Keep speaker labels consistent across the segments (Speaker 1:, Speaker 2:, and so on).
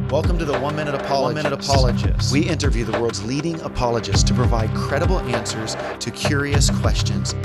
Speaker 1: Welcome to the 1 Minute Apologist. We interview the world's leading apologists to provide credible answers to curious questions.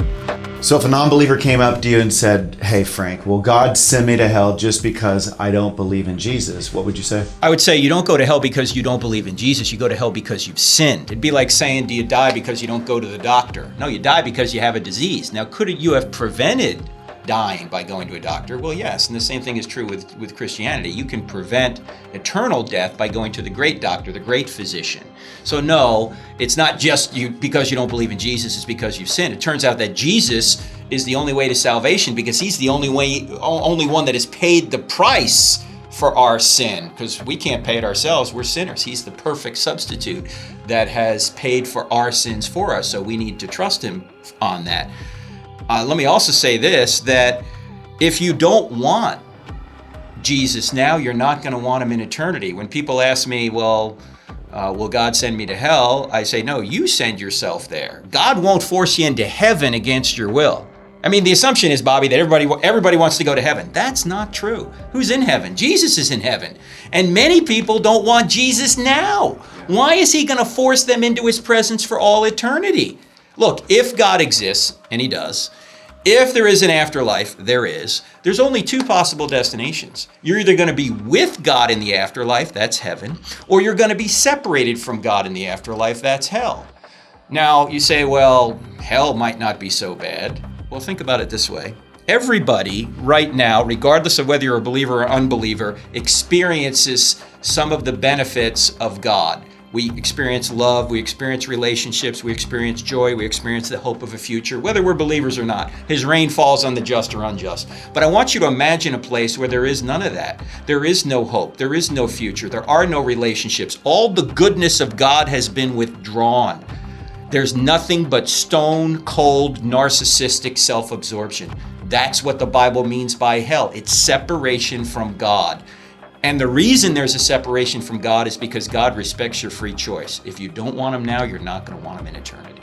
Speaker 1: So if a non-believer came up to you and said, "Hey Frank, will God send me to hell just because I don't believe in Jesus?" What would you say?
Speaker 2: I would say you don't go to hell because you don't believe in Jesus. You go to hell because you've sinned. It'd be like saying, do you die because you don't go to the doctor? No, you die because you have a disease. Now, could you have prevented dying by going to a doctor? Well, yes, and the same thing is true with Christianity. You can prevent eternal death by going to the great doctor, the great physician. So no, it's not just you because you don't believe in Jesus, it's because you've sinned. It turns out that Jesus is the only way to salvation because he's the only one that has paid the price for our sin, because we can't pay it ourselves. We're sinners. He's the perfect substitute that has paid for our sins for us, so we need to trust him on that. Let me also say this, that if you don't want Jesus now, you're not going to want him in eternity. When people ask me, will God send me to hell? I say, no, you send yourself there. God won't force you into heaven against your will. I mean, the assumption is, Bobby, that everybody wants to go to heaven. That's not true. Who's in heaven? Jesus is in heaven. And many people don't want Jesus now. Why is he going to force them into his presence for all eternity? Look, if God exists, and he does, if there is an afterlife, there is, there's only two possible destinations. You're either going to be with God in the afterlife, that's heaven, or you're going to be separated from God in the afterlife, that's hell. Now, you say, well, hell might not be so bad. Well, think about it this way. Everybody right now, regardless of whether you're a believer or unbeliever, experiences some of the benefits of God. We experience love, we experience relationships, we experience joy, we experience the hope of a future, whether we're believers or not. His rain falls on the just or unjust. But I want you to imagine a place where there is none of that. There is no hope, there is no future, there are no relationships. All the goodness of God has been withdrawn. There's nothing but stone cold, narcissistic self-absorption. That's what the Bible means by hell. It's separation from God. And the reason there's a separation from God is because God respects your free choice. If you don't want him now, you're not going to want him in eternity.